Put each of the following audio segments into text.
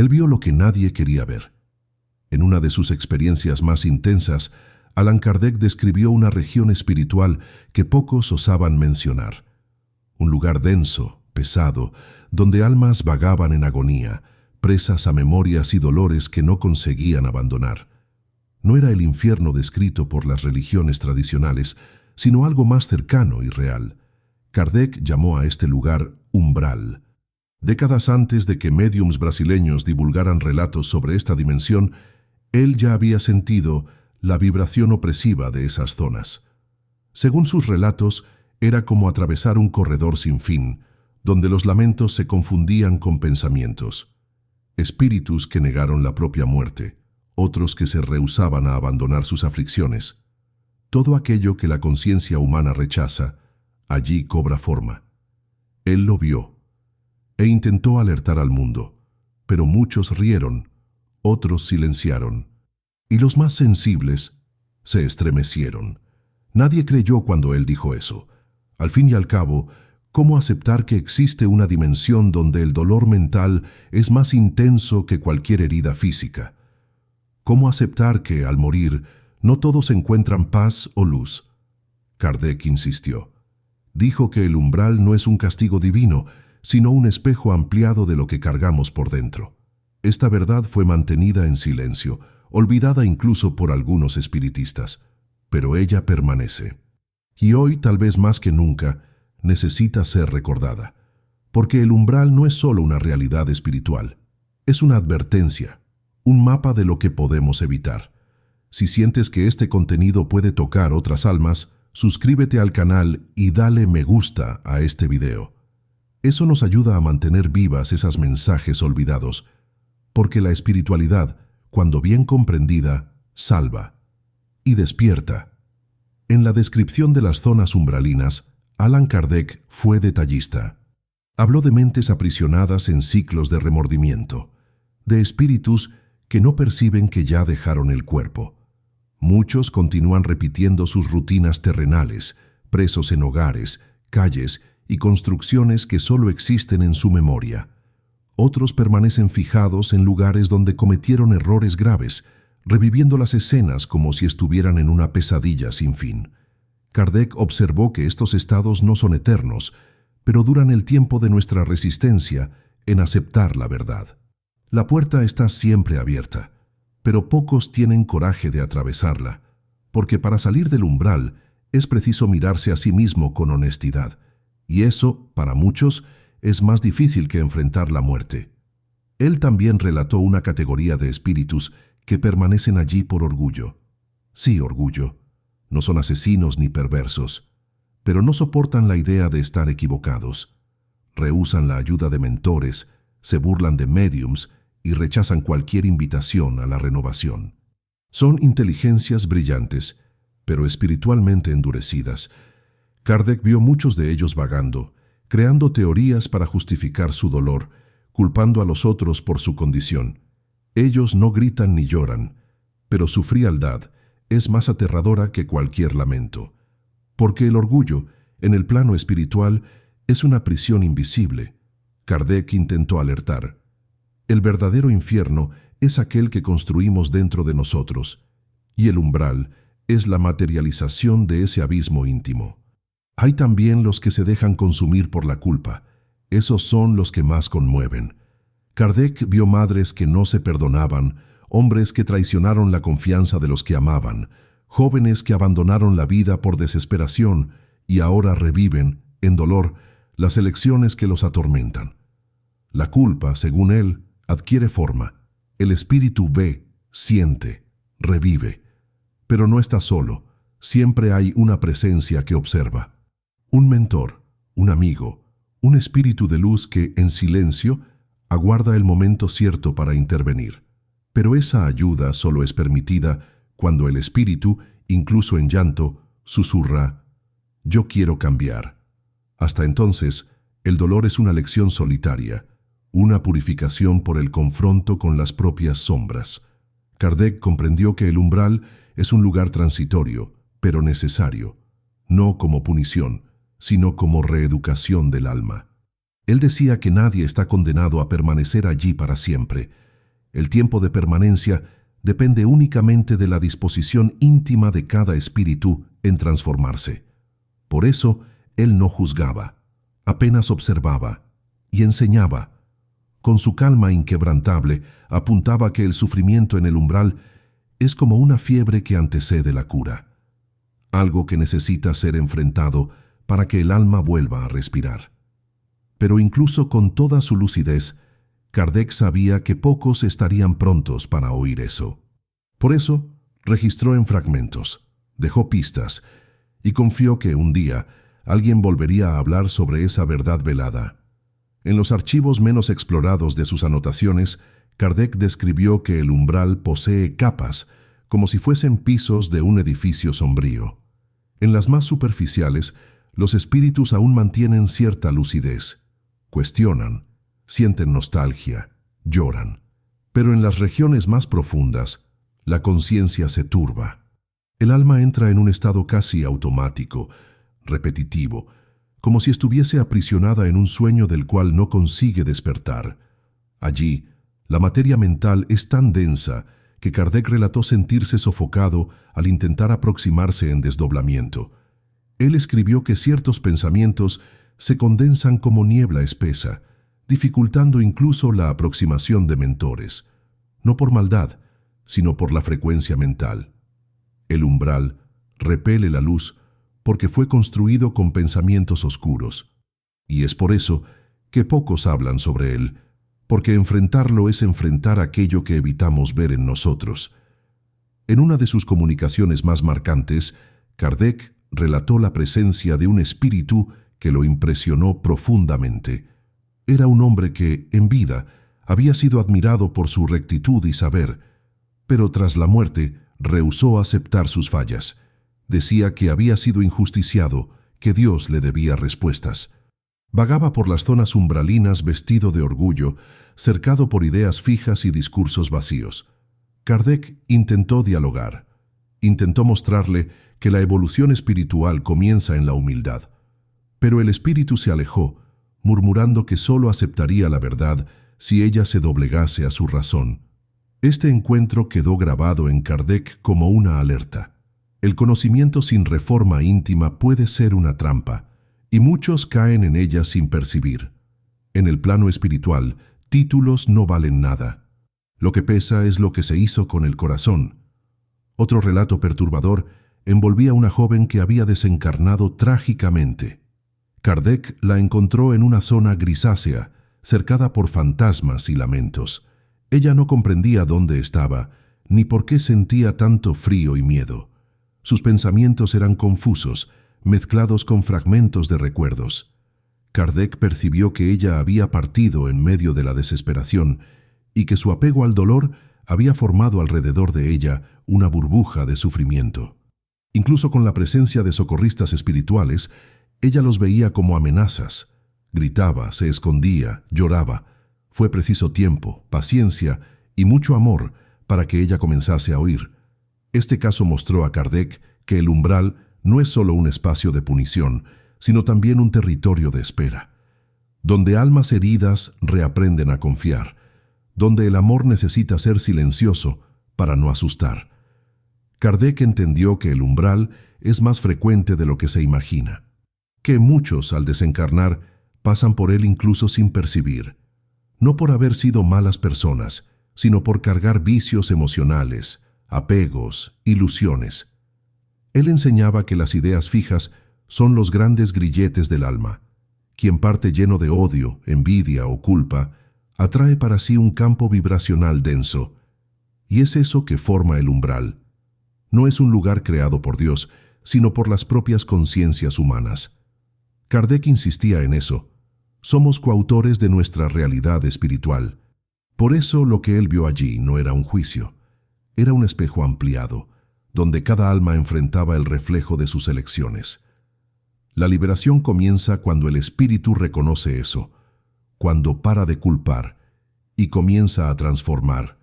Él vio lo que nadie quería ver. En una de sus experiencias más intensas, Allan Kardec describió una región espiritual que pocos osaban mencionar. Un lugar denso, pesado, donde almas vagaban en agonía, presas a memorias y dolores que no conseguían abandonar. No era el infierno descrito por las religiones tradicionales, sino algo más cercano y real. Kardec llamó a este lugar umbral. Décadas antes de que médiums brasileños divulgaran relatos sobre esta dimensión, él ya había sentido la vibración opresiva de esas zonas. Según sus relatos, era como atravesar un corredor sin fin, donde los lamentos se confundían con pensamientos. Espíritus que negaron la propia muerte, otros que se rehusaban a abandonar sus aflicciones. Todo aquello que la conciencia humana rechaza, allí cobra forma. Él lo vio e intentó alertar al mundo, pero muchos rieron, otros silenciaron, y los más sensibles se estremecieron. Nadie creyó cuando él dijo eso. Al fin y al cabo, ¿cómo aceptar que existe una dimensión donde el dolor mental es más intenso que cualquier herida física? ¿Cómo aceptar que, al morir, no todos encuentran paz o luz? Kardec insistió. Dijo que el umbral no es un castigo divino, sino un espejo ampliado de lo que cargamos por dentro. Esta verdad fue mantenida en silencio, olvidada incluso por algunos espiritistas, pero ella permanece. Y hoy, tal vez más que nunca, necesita ser recordada, porque el umbral no es solo una realidad espiritual, es una advertencia, un mapa de lo que podemos evitar. Si sientes que este contenido puede tocar otras almas, suscríbete al canal y dale me gusta a este video. Eso nos ayuda a mantener vivas esos mensajes olvidados, porque la espiritualidad, cuando bien comprendida, salva y despierta. En la descripción de las zonas umbralinas, Allan Kardec fue detallista. Habló de mentes aprisionadas en ciclos de remordimiento, de espíritus que no perciben que ya dejaron el cuerpo. Muchos continúan repitiendo sus rutinas terrenales, presos en hogares, calles y construcciones que solo existen en su memoria. Otros permanecen fijados en lugares donde cometieron errores graves, reviviendo las escenas como si estuvieran en una pesadilla sin fin. Kardec observó que estos estados no son eternos, pero duran el tiempo de nuestra resistencia en aceptar la verdad. La puerta está siempre abierta, pero pocos tienen coraje de atravesarla, porque para salir del umbral es preciso mirarse a sí mismo con honestidad, y eso, para muchos, es más difícil que enfrentar la muerte. Él también relató una categoría de espíritus que permanecen allí por orgullo. Sí, orgullo. No son asesinos ni perversos, pero no soportan la idea de estar equivocados. Rehúsan la ayuda de mentores, se burlan de médiums y rechazan cualquier invitación a la renovación. Son inteligencias brillantes, pero espiritualmente endurecidas. Kardec vio muchos de ellos vagando, creando teorías para justificar su dolor, culpando a los otros por su condición. Ellos no gritan ni lloran, pero su frialdad es más aterradora que cualquier lamento, porque el orgullo, en el plano espiritual, es una prisión invisible. Kardec intentó alertar. El verdadero infierno es aquel que construimos dentro de nosotros, y el umbral es la materialización de ese abismo íntimo. Hay también los que se dejan consumir por la culpa. Esos son los que más conmueven. Kardec vio madres que no se perdonaban, hombres que traicionaron la confianza de los que amaban, jóvenes que abandonaron la vida por desesperación y ahora reviven, en dolor, las elecciones que los atormentan. La culpa, según él, adquiere forma. El espíritu ve, siente, revive. Pero no está solo. Siempre hay una presencia que observa. Un mentor, un amigo, un espíritu de luz que, en silencio, aguarda el momento cierto para intervenir. Pero esa ayuda solo es permitida cuando el espíritu, incluso en llanto, susurra: «Yo quiero cambiar». Hasta entonces, el dolor es una lección solitaria, una purificación por el confronto con las propias sombras. Kardec comprendió que el umbral es un lugar transitorio, pero necesario, no como punición, sino como reeducación del alma. Él decía que nadie está condenado a permanecer allí para siempre, El tiempo de permanencia depende únicamente de la disposición íntima de cada espíritu en transformarse. Por eso, él no juzgaba, apenas observaba y enseñaba. Con su calma inquebrantable, apuntaba que el sufrimiento en el umbral es como una fiebre que antecede la cura, algo que necesita ser enfrentado para que el alma vuelva a respirar. Pero incluso con toda su lucidez, Kardec sabía que pocos estarían prontos para oír eso. Por eso, registró en fragmentos, dejó pistas y confió que un día alguien volvería a hablar sobre esa verdad velada. En los archivos menos explorados de sus anotaciones, Kardec describió que el umbral posee capas, como si fuesen pisos de un edificio sombrío. En las más superficiales, los espíritus aún mantienen cierta lucidez, cuestionan, sienten nostalgia, lloran. Pero en las regiones más profundas, la conciencia se turba. El alma entra en un estado casi automático, repetitivo, como si estuviese aprisionada en un sueño del cual no consigue despertar. Allí, la materia mental es tan densa que Kardec relató sentirse sofocado al intentar aproximarse en desdoblamiento. Él escribió que ciertos pensamientos se condensan como niebla espesa, dificultando incluso la aproximación de mentores, no por maldad, sino por la frecuencia mental. El umbral repele la luz porque fue construido con pensamientos oscuros, y es por eso que pocos hablan sobre él, porque enfrentarlo es enfrentar aquello que evitamos ver en nosotros. En una de sus comunicaciones más marcantes, Kardec relató la presencia de un espíritu que lo impresionó profundamente. Era un hombre que, en vida, había sido admirado por su rectitud y saber, pero tras la muerte rehusó aceptar sus fallas. Decía que había sido injusticiado, que Dios le debía respuestas. Vagaba por las zonas umbralinas vestido de orgullo, cercado por ideas fijas y discursos vacíos. Kardec intentó dialogar. Intentó mostrarle que la evolución espiritual comienza en la humildad. Pero el espíritu se alejó, murmurando que sólo aceptaría la verdad si ella se doblegase a su razón. Este encuentro quedó grabado en Kardec como una alerta. El conocimiento sin reforma íntima puede ser una trampa, y muchos caen en ella sin percibir. En el plano espiritual, títulos no valen nada. Lo que pesa es lo que se hizo con el corazón. Otro relato perturbador envolvía a una joven que había desencarnado trágicamente. Kardec la encontró en una zona grisácea, cercada por fantasmas y lamentos. Ella no comprendía dónde estaba, ni por qué sentía tanto frío y miedo. Sus pensamientos eran confusos, mezclados con fragmentos de recuerdos. Kardec percibió que ella había partido en medio de la desesperación y que su apego al dolor había formado alrededor de ella una burbuja de sufrimiento. Incluso con la presencia de socorristas espirituales, ella los veía como amenazas. Gritaba, se escondía, lloraba. Fue preciso tiempo, paciencia y mucho amor para que ella comenzase a oír. Este caso mostró a Kardec que el umbral no es solo un espacio de punición, sino también un territorio de espera, donde almas heridas reaprenden a confiar, donde el amor necesita ser silencioso para no asustar. Kardec entendió que el umbral es más frecuente de lo que se imagina, que muchos al desencarnar pasan por él incluso sin percibir, no por haber sido malas personas, sino por cargar vicios emocionales, apegos, ilusiones. Él enseñaba que las ideas fijas son los grandes grilletes del alma. Quien parte lleno de odio, envidia o culpa, atrae para sí un campo vibracional denso, y es eso que forma el umbral. No es un lugar creado por Dios, sino por las propias conciencias humanas. Kardec insistía en eso. Somos coautores de nuestra realidad espiritual. Por eso lo que él vio allí no era un juicio, era un espejo ampliado, donde cada alma enfrentaba el reflejo de sus elecciones. La liberación comienza cuando el espíritu reconoce eso, cuando para de culpar y comienza a transformar.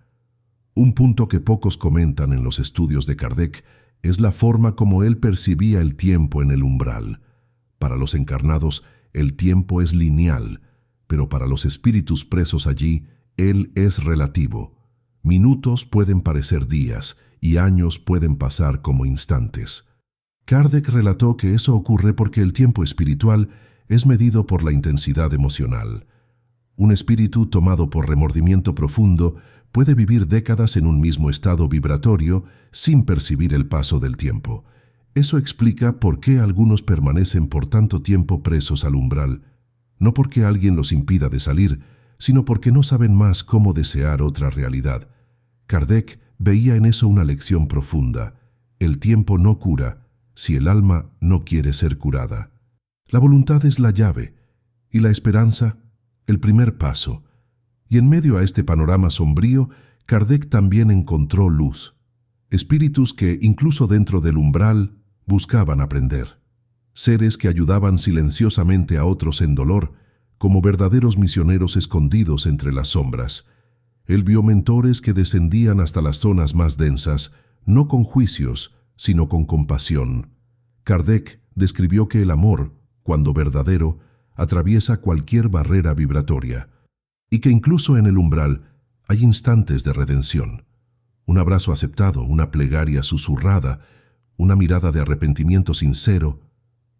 Un punto que pocos comentan en los estudios de Kardec es la forma como él percibía el tiempo en el umbral. Para los encarnados, el tiempo es lineal, pero para los espíritus presos allí, él es relativo. Minutos pueden parecer días y años pueden pasar como instantes. Kardec relató que eso ocurre porque el tiempo espiritual es medido por la intensidad emocional. Un espíritu tomado por remordimiento profundo puede vivir décadas en un mismo estado vibratorio sin percibir el paso del tiempo. Eso explica por qué algunos permanecen por tanto tiempo presos al umbral, no porque alguien los impida de salir, sino porque no saben más cómo desear otra realidad. Kardec veía en eso una lección profunda. El tiempo no cura si el alma no quiere ser curada. La voluntad es la llave y la esperanza el primer paso. Y en medio a este panorama sombrío, Kardec también encontró luz. Espíritus que, incluso dentro del umbral, buscaban aprender. Seres que ayudaban silenciosamente a otros en dolor, como verdaderos misioneros escondidos entre las sombras. Él vio mentores que descendían hasta las zonas más densas, no con juicios, sino con compasión. Kardec describió que el amor, cuando verdadero, atraviesa cualquier barrera vibratoria, y que incluso en el umbral hay instantes de redención. Un abrazo aceptado, una plegaria susurrada, una mirada de arrepentimiento sincero,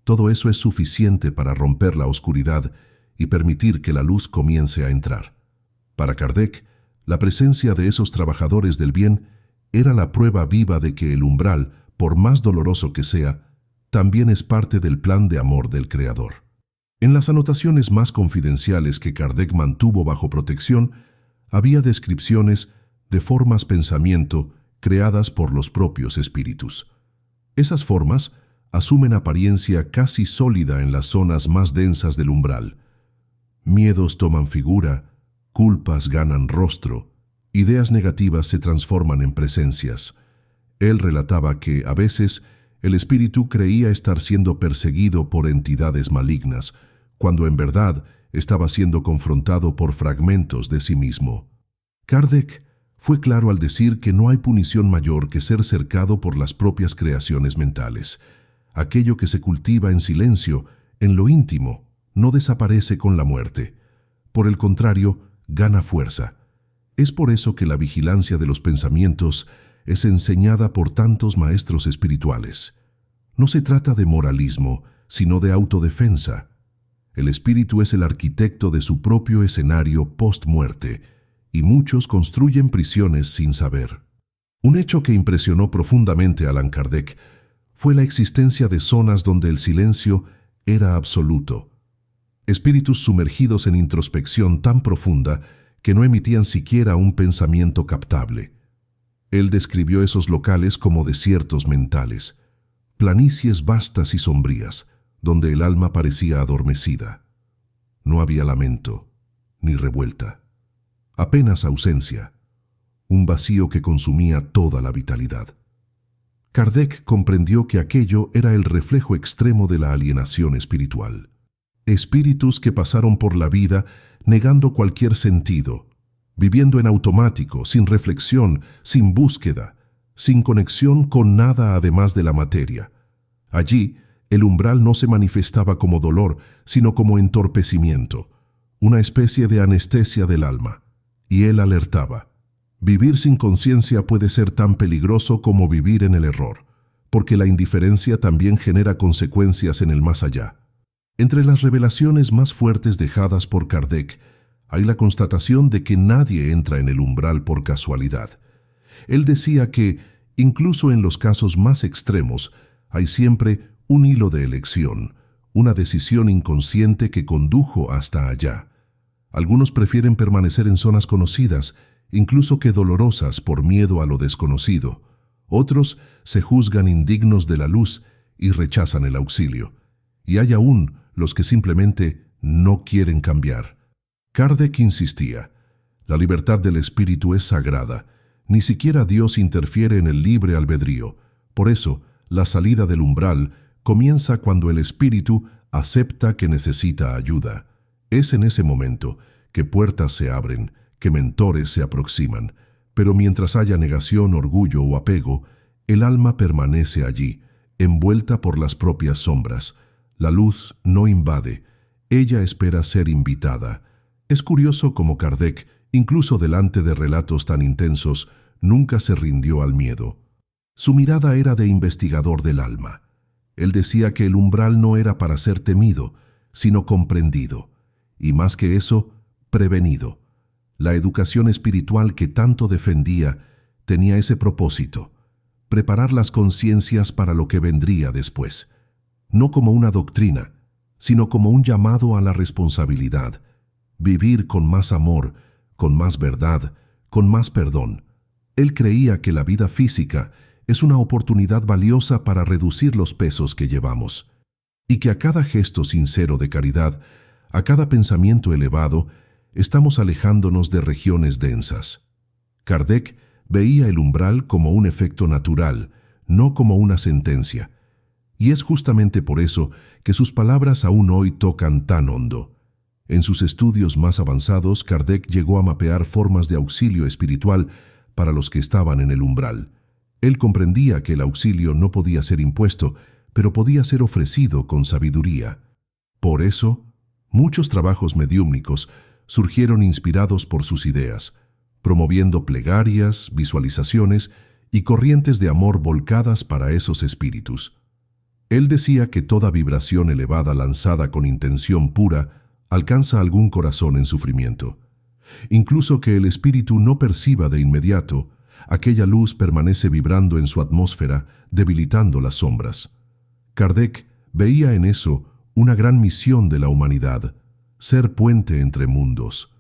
todo eso es suficiente para romper la oscuridad y permitir que la luz comience a entrar. Para Kardec, la presencia de esos trabajadores del bien era la prueba viva de que el umbral, por más doloroso que sea, también es parte del plan de amor del Creador. En las anotaciones más confidenciales que Kardec mantuvo bajo protección, había descripciones de formas pensamiento creadas por los propios espíritus. Esas formas asumen apariencia casi sólida en las zonas más densas del umbral. Miedos toman figura, culpas ganan rostro, ideas negativas se transforman en presencias. Él relataba que, a veces, el espíritu creía estar siendo perseguido por entidades malignas, cuando en verdad estaba siendo confrontado por fragmentos de sí mismo. Kardec fue claro al decir que no hay punición mayor que ser cercado por las propias creaciones mentales. Aquello que se cultiva en silencio, en lo íntimo, no desaparece con la muerte. Por el contrario, gana fuerza. Es por eso que la vigilancia de los pensamientos es enseñada por tantos maestros espirituales. No se trata de moralismo, sino de autodefensa. El espíritu es el arquitecto de su propio escenario post-muerte, y muchos construyen prisiones sin saber. Un hecho que impresionó profundamente a Allan Kardec fue la existencia de zonas donde el silencio era absoluto. Espíritus sumergidos en introspección tan profunda que no emitían siquiera un pensamiento captable. Él describió esos locales como desiertos mentales, planicies vastas y sombrías, donde el alma parecía adormecida. No había lamento, ni revuelta, apenas ausencia, un vacío que consumía toda la vitalidad. Kardec comprendió que aquello era el reflejo extremo de la alienación espiritual. Espíritus que pasaron por la vida negando cualquier sentido, viviendo en automático, sin reflexión, sin búsqueda, sin conexión con nada además de la materia. Allí, el umbral no se manifestaba como dolor, sino como entorpecimiento, una especie de anestesia del alma. Y él alertaba: vivir sin conciencia puede ser tan peligroso como vivir en el error, porque la indiferencia también genera consecuencias en el más allá. Entre las revelaciones más fuertes dejadas por Kardec, hay la constatación de que nadie entra en el umbral por casualidad. Él decía que, incluso en los casos más extremos, hay siempre un hilo de elección, una decisión inconsciente que condujo hasta allá. Algunos prefieren permanecer en zonas conocidas, incluso que dolorosas por miedo a lo desconocido. Otros se juzgan indignos de la luz y rechazan el auxilio. Y hay aún los que simplemente no quieren cambiar. Kardec insistía: la libertad del espíritu es sagrada. Ni siquiera Dios interfiere en el libre albedrío. Por eso, la salida del umbral comienza cuando el espíritu acepta que necesita ayuda. Es en ese momento que puertas se abren, que mentores se aproximan. Pero mientras haya negación, orgullo o apego, el alma permanece allí, envuelta por las propias sombras. La luz no invade, ella espera ser invitada. Es curioso cómo Kardec, Incluso delante de relatos tan intensos, nunca se rindió al miedo. Su mirada era de investigador del alma. Él decía que el umbral no era para ser temido, sino comprendido, y más que eso, prevenido. La educación espiritual que tanto defendía tenía ese propósito: preparar las conciencias para lo que vendría después, no como una doctrina, sino como un llamado a la responsabilidad, vivir con más amor, con más verdad, con más perdón. Él creía que la vida física es una oportunidad valiosa para reducir los pesos que llevamos, y que a cada gesto sincero de caridad, a cada pensamiento elevado, estamos alejándonos de regiones densas. Kardec veía el umbral como un efecto natural, no como una sentencia, y es justamente por eso que sus palabras aún hoy tocan tan hondo. En sus estudios más avanzados, Kardec llegó a mapear formas de auxilio espiritual para los que estaban en el umbral. Él comprendía que el auxilio no podía ser impuesto, pero podía ser ofrecido con sabiduría. Por eso, muchos trabajos mediúmnicos surgieron inspirados por sus ideas, promoviendo plegarias, visualizaciones y corrientes de amor volcadas para esos espíritus. Él decía que toda vibración elevada lanzada con intención pura alcanza algún corazón en sufrimiento. Incluso que el espíritu no perciba de inmediato, aquella luz permanece vibrando en su atmósfera, debilitando las sombras. Kardec veía en eso una gran misión de la humanidad: ser puente entre mundos.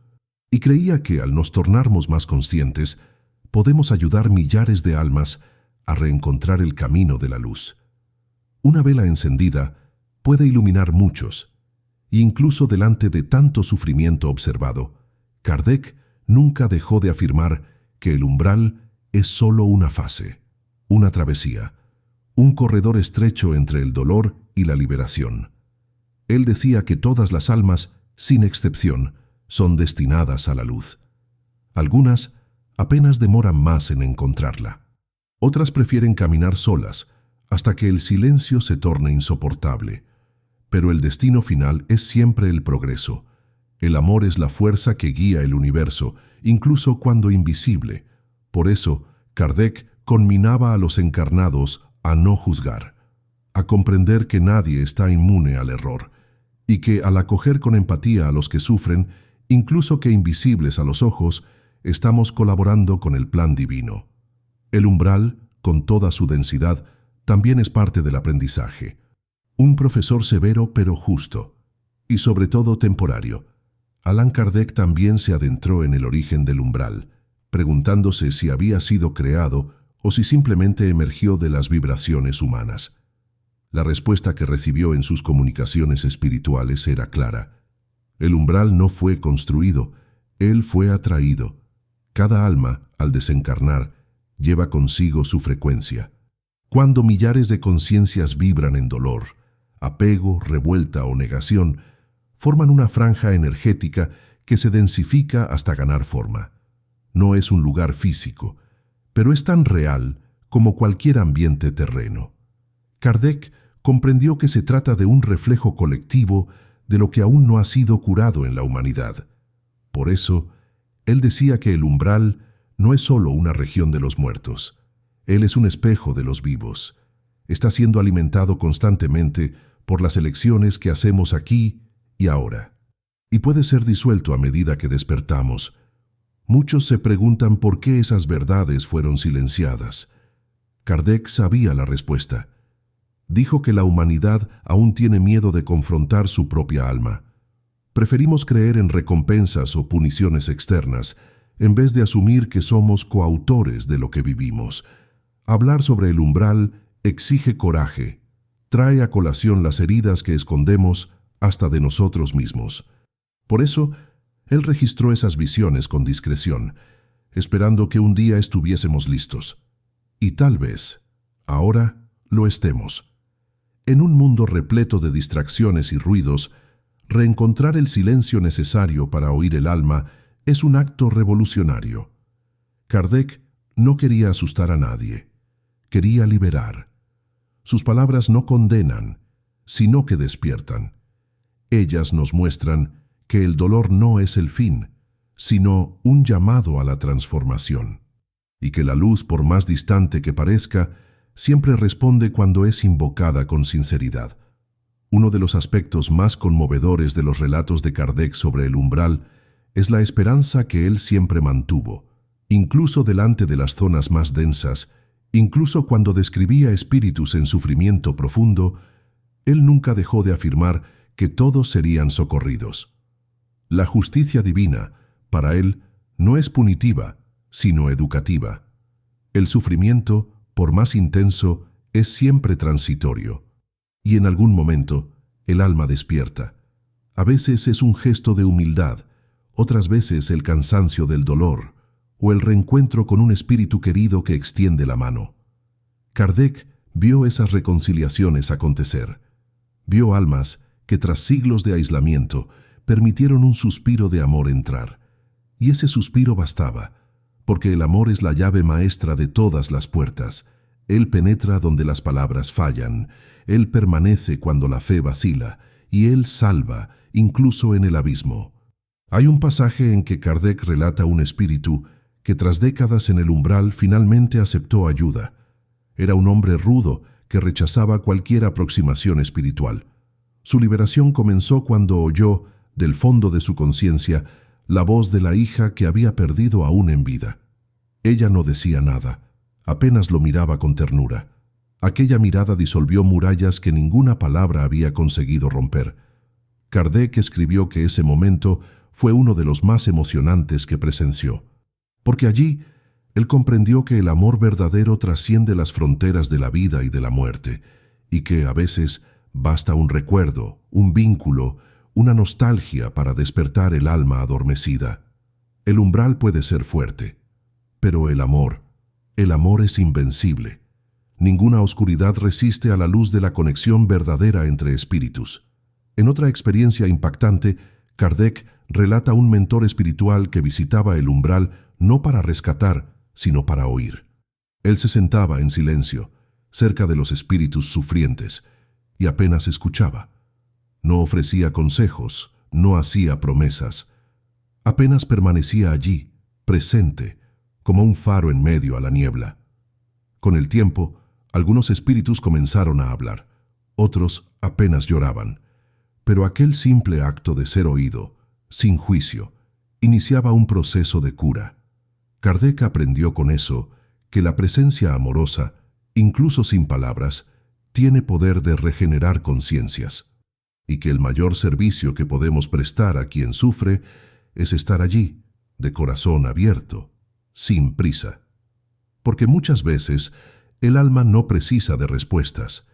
Y creía que, al nos tornarmos más conscientes, podemos ayudar millares de almas a reencontrar el camino de la luz. Una vela encendida puede iluminar muchos, e incluso delante de tanto sufrimiento observado, Kardec nunca dejó de afirmar que el umbral es solo una fase, una travesía, un corredor estrecho entre el dolor y la liberación. Él decía que todas las almas, sin excepción, son destinadas a la luz. Algunas apenas demoran más en encontrarla. Otras prefieren caminar solas hasta que el silencio se torne insoportable. Pero el destino final es siempre el progreso. El amor es la fuerza que guía el universo, incluso cuando invisible. Por eso, Kardec conminaba a los encarnados a no juzgar, a comprender que nadie está inmune al error, y que al acoger con empatía a los que sufren, incluso que invisibles a los ojos, estamos colaborando con el plan divino. El umbral, con toda su densidad, también es parte del aprendizaje. Un profesor severo pero justo, y sobre todo temporario. Allan Kardec también se adentró en el origen del umbral, preguntándose si había sido creado o si simplemente emergió de las vibraciones humanas. La respuesta que recibió en sus comunicaciones espirituales era clara. El umbral no fue construido, él fue atraído. Cada alma, al desencarnar, lleva consigo su frecuencia. Cuando millares de conciencias vibran en dolor, apego, revuelta o negación, forman una franja energética que se densifica hasta ganar forma. No es un lugar físico, pero es tan real como cualquier ambiente terreno. Kardec comprendió que se trata de un reflejo colectivo de lo que aún no ha sido curado en la humanidad. Por eso, él decía que el umbral no es solo una región de los muertos. Él es un espejo de los vivos. Está siendo alimentado constantemente por las elecciones que hacemos aquí y ahora. Y puede ser disuelto a medida que despertamos. Muchos se preguntan por qué esas verdades fueron silenciadas. Kardec sabía la respuesta. Dijo que la humanidad aún tiene miedo de confrontar su propia alma. Preferimos creer en recompensas o puniciones externas, en vez de asumir que somos coautores de lo que vivimos. Hablar sobre el umbral exige coraje, trae a colación las heridas que escondemos hasta de nosotros mismos. Por eso, él registró esas visiones con discreción, esperando que un día estuviésemos listos. Y tal vez, ahora, lo estemos. En un mundo repleto de distracciones y ruidos, reencontrar el silencio necesario para oír el alma es un acto revolucionario. Kardec no quería asustar a nadie, quería liberar. Sus palabras no condenan, sino que despiertan. Ellas nos muestran que el dolor no es el fin, sino un llamado a la transformación, y que la luz, por más distante que parezca, siempre responde cuando es invocada con sinceridad. Uno de los aspectos más conmovedores de los relatos de Kardec sobre el umbral es la esperanza que él siempre mantuvo, incluso delante de las zonas más densas, incluso cuando describía espíritus en sufrimiento profundo. Él nunca dejó de afirmar que todos serían socorridos. La justicia divina, para él, no es punitiva, sino educativa. El sufrimiento, por más intenso, es siempre transitorio, y en algún momento el alma despierta. A veces es un gesto de humildad, otras veces el cansancio del dolor, o el reencuentro con un espíritu querido que extiende la mano. Kardec vio esas reconciliaciones acontecer. Vio almas que tras siglos de aislamiento permitieron un suspiro de amor entrar. Y ese suspiro bastaba, porque el amor es la llave maestra de todas las puertas. Él penetra donde las palabras fallan, Él permanece cuando la fe vacila, y Él salva, incluso en el abismo. Hay un pasaje en que Kardec relata un espíritu que tras décadas en el umbral finalmente aceptó ayuda. Era un hombre rudo que rechazaba cualquier aproximación espiritual. Su liberación comenzó cuando oyó, del fondo de su conciencia, la voz de la hija que había perdido aún en vida. Ella no decía nada, apenas lo miraba con ternura. Aquella mirada disolvió murallas que ninguna palabra había conseguido romper. Kardec escribió que ese momento fue uno de los más emocionantes que presenció, porque allí él comprendió que el amor verdadero trasciende las fronteras de la vida y de la muerte, y que a veces basta un recuerdo, un vínculo, una nostalgia para despertar el alma adormecida. El umbral puede ser fuerte, pero el amor es invencible. Ninguna oscuridad resiste a la luz de la conexión verdadera entre espíritus. En otra experiencia impactante, Kardec relata un mentor espiritual que visitaba el umbral no para rescatar, sino para oír. Él se sentaba en silencio, cerca de los espíritus sufrientes, y apenas escuchaba. No ofrecía consejos, no hacía promesas. Apenas permanecía allí, presente, como un faro en medio a la niebla. Con el tiempo, algunos espíritus comenzaron a hablar, otros apenas lloraban. Pero aquel simple acto de ser oído, sin juicio, iniciaba un proceso de cura. Kardec aprendió con eso que la presencia amorosa, incluso sin palabras, tiene poder de regenerar conciencias, y que el mayor servicio que podemos prestar a quien sufre es estar allí, de corazón abierto, sin prisa. Porque muchas veces el alma no precisa de respuestas,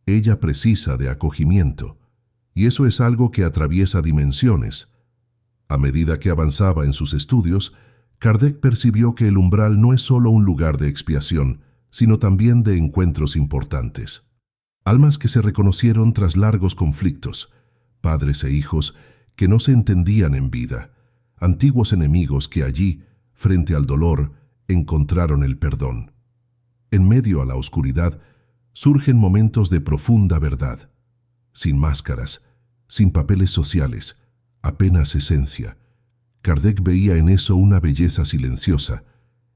ella precisa de acogimiento, y eso es algo que atraviesa dimensiones. A medida que avanzaba en sus estudios, Kardec percibió que el umbral no es solo un lugar de expiación, sino también de encuentros importantes. Almas que se reconocieron tras largos conflictos, padres e hijos que no se entendían en vida, antiguos enemigos que allí, frente al dolor, encontraron el perdón. En medio a la oscuridad, surgen momentos de profunda verdad, sin máscaras, sin papeles sociales, apenas esencia. Kardec veía en eso una belleza silenciosa,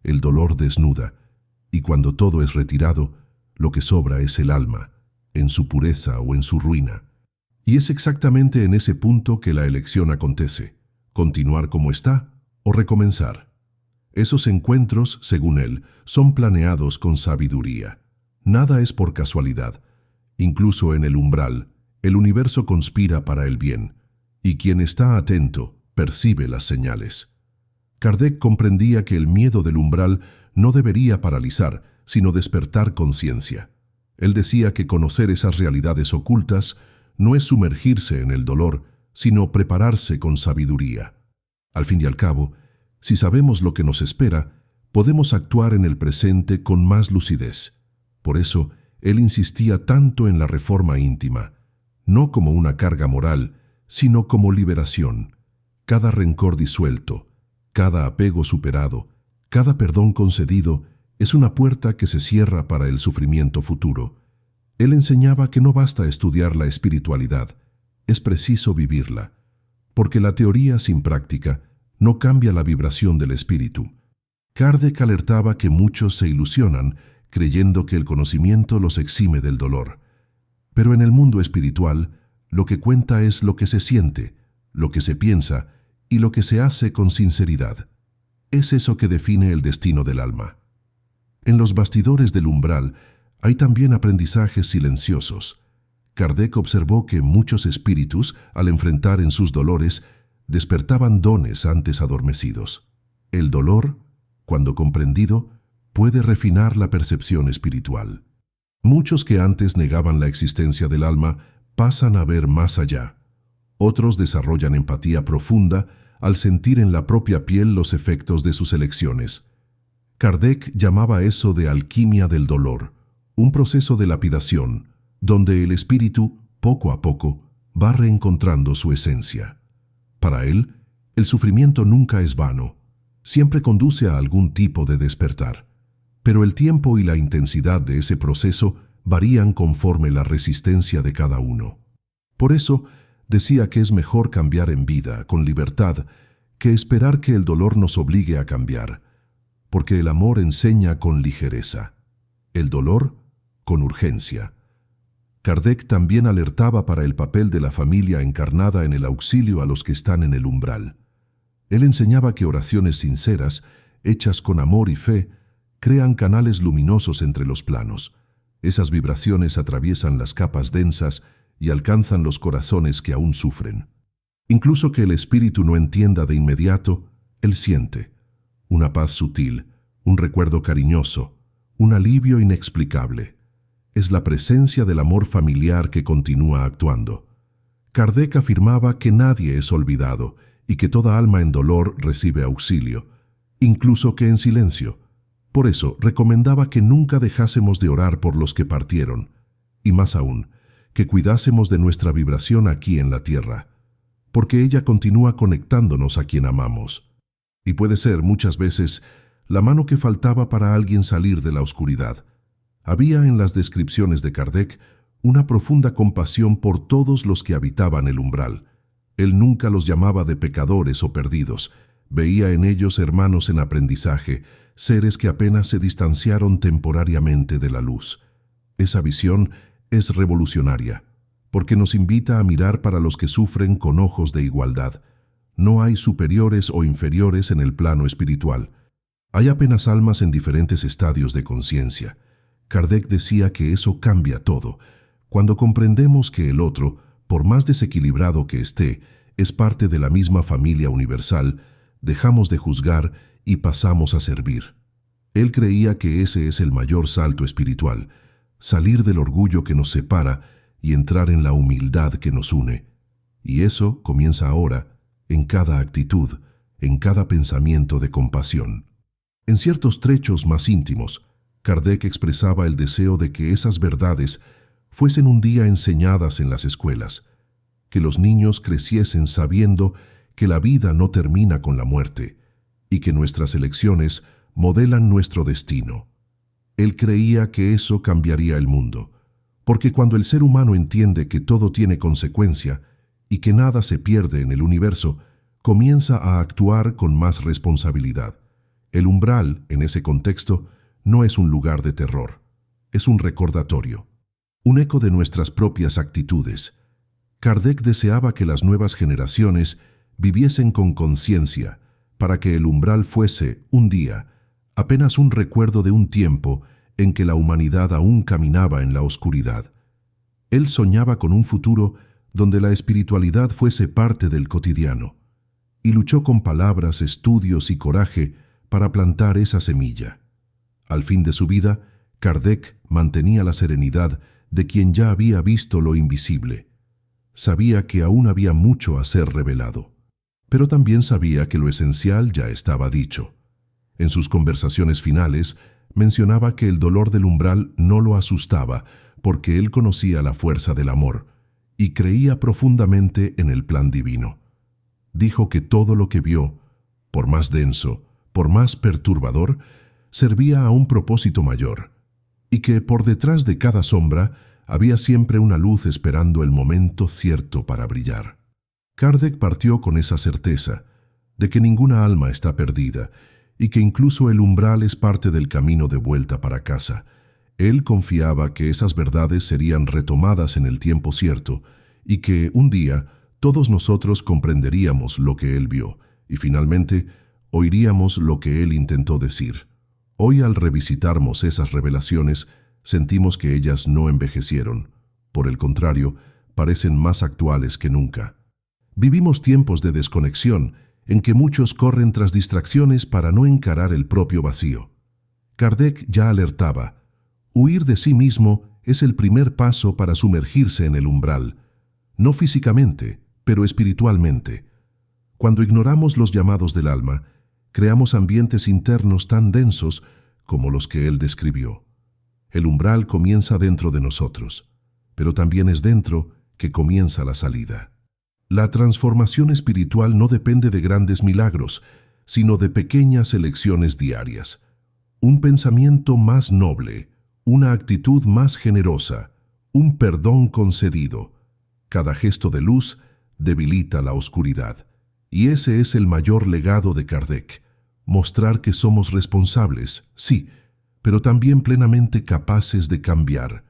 el dolor desnuda, y cuando todo es retirado, lo que sobra es el alma, en su pureza o en su ruina. Y es exactamente en ese punto que la elección acontece, continuar como está o recomenzar. Esos encuentros, según él, son planeados con sabiduría. Nada es por casualidad. Incluso en el umbral, el universo conspira para el bien, y quien está atento percibe las señales. Kardec comprendía que el miedo del umbral no debería paralizar, sino despertar conciencia. Él decía que conocer esas realidades ocultas no es sumergirse en el dolor, sino prepararse con sabiduría. Al fin y al cabo, si sabemos lo que nos espera, podemos actuar en el presente con más lucidez. Por eso, él insistía tanto en la reforma íntima, no como una carga moral, sino como liberación. Cada rencor disuelto, cada apego superado, cada perdón concedido es una puerta que se cierra para el sufrimiento futuro. Él enseñaba que no basta estudiar la espiritualidad, es preciso vivirla, porque la teoría sin práctica no cambia la vibración del espíritu. Kardec alertaba que muchos se ilusionan creyendo que el conocimiento los exime del dolor. Pero en el mundo espiritual, lo que cuenta es lo que se siente, lo que se piensa y lo que se hace con sinceridad. Es eso que define el destino del alma. En los bastidores del umbral hay también aprendizajes silenciosos. Kardec observó que muchos espíritus, al enfrentar en sus dolores, despertaban dones antes adormecidos. El dolor, cuando comprendido, puede refinar la percepción espiritual. Muchos que antes negaban la existencia del alma pasan a ver más allá. Otros desarrollan empatía profunda al sentir en la propia piel los efectos de sus elecciones. Kardec llamaba eso de alquimia del dolor, un proceso de lapidación, donde el espíritu, poco a poco, va reencontrando su esencia. Para él, el sufrimiento nunca es vano, siempre conduce a algún tipo de despertar. Pero el tiempo y la intensidad de ese proceso varían conforme la resistencia de cada uno. Por eso, decía que es mejor cambiar en vida, con libertad, que esperar que el dolor nos obligue a cambiar, porque el amor enseña con ligereza, el dolor con urgencia. Kardec también alertaba para el papel de la familia encarnada en el auxilio a los que están en el umbral. Él enseñaba que oraciones sinceras, hechas con amor y fe, crean canales luminosos entre los planos. Esas vibraciones atraviesan las capas densas y alcanzan los corazones que aún sufren. Incluso que el espíritu no entienda de inmediato, él siente una paz sutil, un recuerdo cariñoso, un alivio inexplicable. Es la presencia del amor familiar que continúa actuando. Kardec afirmaba que nadie es olvidado y que toda alma en dolor recibe auxilio, incluso que en silencio. Por eso recomendaba que nunca dejásemos de orar por los que partieron, y más aún, que cuidásemos de nuestra vibración aquí en la tierra, porque ella continúa conectándonos a quien amamos. Y puede ser, muchas veces, la mano que faltaba para alguien salir de la oscuridad. Había en las descripciones de Kardec una profunda compasión por todos los que habitaban el umbral. Él nunca los llamaba de pecadores o perdidos. Veía en ellos hermanos en aprendizaje, seres que apenas se distanciaron temporariamente de la luz. Esa visión es revolucionaria, porque nos invita a mirar para los que sufren con ojos de igualdad. No hay superiores o inferiores en el plano espiritual. Hay apenas almas en diferentes estadios de conciencia. Kardec decía que eso cambia todo. Cuando comprendemos que el otro, por más desequilibrado que esté, es parte de la misma familia universal, dejamos de juzgar y pasamos a servir. Él creía que ese es el mayor salto espiritual, salir del orgullo que nos separa y entrar en la humildad que nos une. Y eso comienza ahora, en cada actitud, en cada pensamiento de compasión. En ciertos trechos más íntimos, Kardec expresaba el deseo de que esas verdades fuesen un día enseñadas en las escuelas, que los niños creciesen sabiendo que la vida no termina con la muerte y que nuestras elecciones modelan nuestro destino. Él creía que eso cambiaría el mundo, porque cuando el ser humano entiende que todo tiene consecuencia y que nada se pierde en el universo, comienza a actuar con más responsabilidad. El umbral, en ese contexto, no es un lugar de terror, es un recordatorio, un eco de nuestras propias actitudes. Kardec deseaba que las nuevas generaciones viviesen con conciencia, para que el umbral fuese, un día, apenas un recuerdo de un tiempo en que la humanidad aún caminaba en la oscuridad. Él soñaba con un futuro donde la espiritualidad fuese parte del cotidiano, y luchó con palabras, estudios y coraje para plantar esa semilla. Al fin de su vida, Kardec mantenía la serenidad de quien ya había visto lo invisible. Sabía que aún había mucho a ser revelado, pero también sabía que lo esencial ya estaba dicho. En sus conversaciones finales, mencionaba que el dolor del umbral no lo asustaba porque él conocía la fuerza del amor y creía profundamente en el plan divino. Dijo que todo lo que vio, por más denso, por más perturbador, servía a un propósito mayor, y que por detrás de cada sombra había siempre una luz esperando el momento cierto para brillar. Kardec partió con esa certeza, de que ninguna alma está perdida y que incluso el umbral es parte del camino de vuelta para casa. Él confiaba que esas verdades serían retomadas en el tiempo cierto y que un día todos nosotros comprenderíamos lo que él vio y finalmente oiríamos lo que él intentó decir. Hoy, al revisitarmos esas revelaciones, sentimos que ellas no envejecieron. Por el contrario, parecen más actuales que nunca. Vivimos tiempos de desconexión en que muchos corren tras distracciones para no encarar el propio vacío. Kardec ya alertaba: huir de sí mismo es el primer paso para sumergirse en el umbral, no físicamente, pero espiritualmente. Cuando ignoramos los llamados del alma, creamos ambientes internos tan densos como los que él describió. El umbral comienza dentro de nosotros, pero también es dentro que comienza la salida. La transformación espiritual no depende de grandes milagros, sino de pequeñas elecciones diarias. Un pensamiento más noble, una actitud más generosa, un perdón concedido. Cada gesto de luz debilita la oscuridad. Y ese es el mayor legado de Kardec: mostrar que somos responsables, sí, pero también plenamente capaces de cambiar.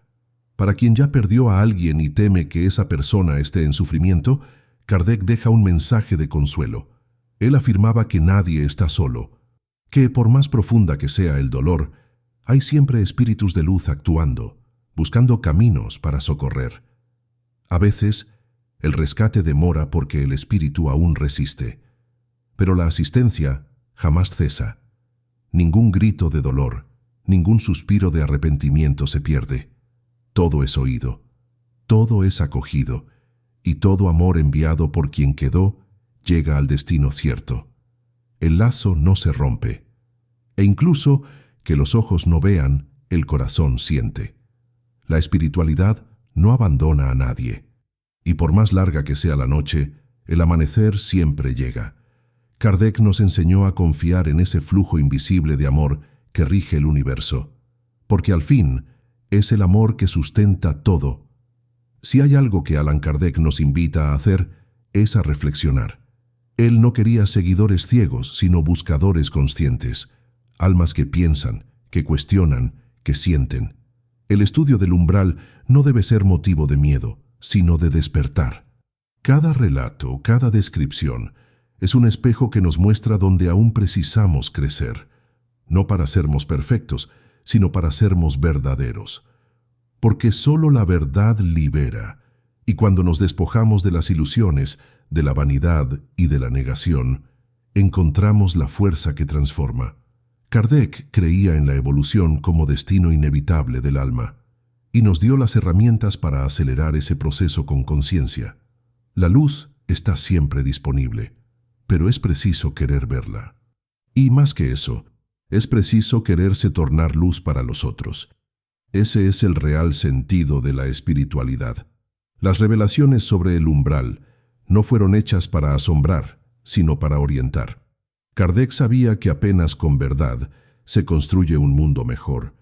Para quien ya perdió a alguien y teme que esa persona esté en sufrimiento, Kardec deja un mensaje de consuelo. Él afirmaba que nadie está solo, que por más profunda que sea el dolor, hay siempre espíritus de luz actuando, buscando caminos para socorrer. A veces, el rescate demora porque el espíritu aún resiste, pero la asistencia jamás cesa. Ningún grito de dolor, ningún suspiro de arrepentimiento se pierde. Todo es oído, todo es acogido, y todo amor enviado por quien quedó llega al destino cierto. El lazo no se rompe, e incluso que los ojos no vean, el corazón siente. La espiritualidad no abandona a nadie, y por más larga que sea la noche, el amanecer siempre llega. Kardec nos enseñó a confiar en ese flujo invisible de amor que rige el universo, porque al fin es el amor que sustenta todo. Si hay algo que Allan Kardec nos invita a hacer, es a reflexionar. Él no quería seguidores ciegos, sino buscadores conscientes, almas que piensan, que cuestionan, que sienten. El estudio del umbral no debe ser motivo de miedo, sino de despertar. Cada relato, cada descripción, es un espejo que nos muestra dónde aún precisamos crecer, no para sermos perfectos, sino para sermos verdaderos. Porque solo la verdad libera, y cuando nos despojamos de las ilusiones, de la vanidad y de la negación, encontramos la fuerza que transforma. Kardec creía en la evolución como destino inevitable del alma, y nos dio las herramientas para acelerar ese proceso con conciencia. La luz está siempre disponible, pero es preciso querer verla. Y más que eso, es preciso quererse tornar luz para los otros. Ese es el real sentido de la espiritualidad. Las revelaciones sobre el umbral no fueron hechas para asombrar, sino para orientar. Kardec sabía que apenas con verdad se construye un mundo mejor.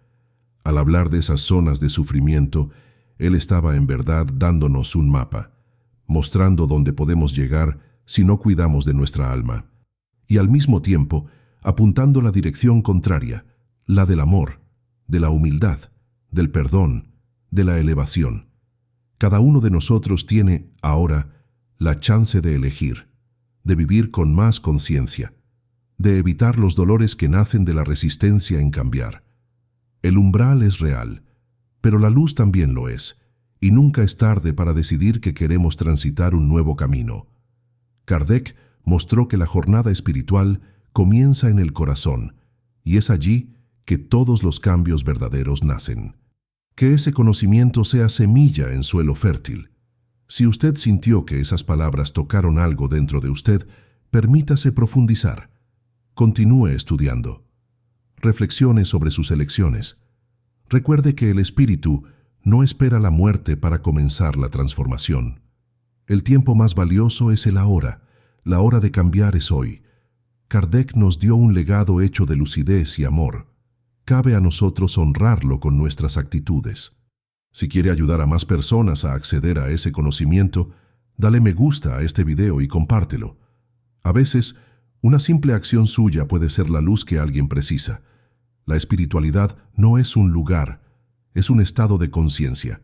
Al hablar de esas zonas de sufrimiento, él estaba en verdad dándonos un mapa, mostrando dónde podemos llegar si no cuidamos de nuestra alma, y al mismo tiempo apuntando la dirección contraria, la del amor, de la humildad, del perdón, de la elevación. Cada uno de nosotros tiene, ahora, la chance de elegir, de vivir con más conciencia, de evitar los dolores que nacen de la resistencia en cambiar. El umbral es real, pero la luz también lo es, y nunca es tarde para decidir que queremos transitar un nuevo camino. Kardec mostró que la jornada espiritual comienza en el corazón, y es allí que todos los cambios verdaderos nacen. Que ese conocimiento sea semilla en suelo fértil. Si usted sintió que esas palabras tocaron algo dentro de usted, permítase profundizar. Continúe estudiando. Reflexione sobre sus elecciones. Recuerde que el espíritu no espera la muerte para comenzar la transformación. El tiempo más valioso es el ahora. La hora de cambiar es hoy. Kardec nos dio un legado hecho de lucidez y amor. Cabe a nosotros honrarlo con nuestras actitudes. Si quiere ayudar a más personas a acceder a ese conocimiento, dale me gusta a este video y compártelo. A veces, Una simple acción suya puede ser la luz que alguien precisa. La espiritualidad no es un lugar, es un estado de conciencia.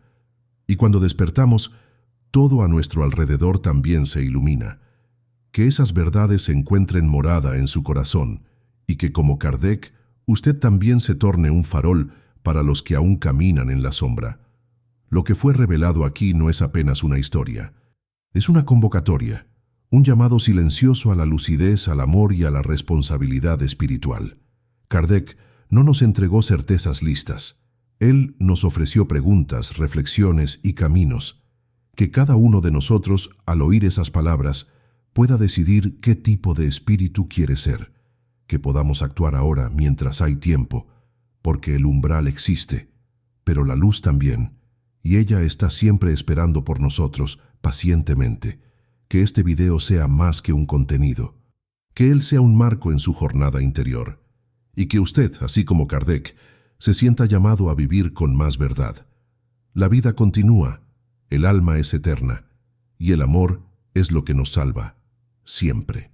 Y cuando despertamos, todo a nuestro alrededor también se ilumina. Que esas verdades encuentren morada en su corazón y que, como Kardec, usted también se torne un farol para los que aún caminan en la sombra. Lo que fue revelado aquí no es apenas una historia. Es una convocatoria, un llamado silencioso a la lucidez, al amor y a la responsabilidad espiritual. Kardec no nos entregó certezas listas. Él nos ofreció preguntas, reflexiones y caminos. Que cada uno de nosotros, al oír esas palabras, pueda decidir qué tipo de espíritu quiere ser. Que podamos actuar ahora mientras hay tiempo, porque el umbral existe, pero la luz también, y ella está siempre esperando por nosotros, pacientemente. Que este video sea más que un contenido, que él sea un marco en su jornada interior, y que usted, así como Kardec, se sienta llamado a vivir con más verdad. La vida continúa, el alma es eterna, y el amor es lo que nos salva, siempre.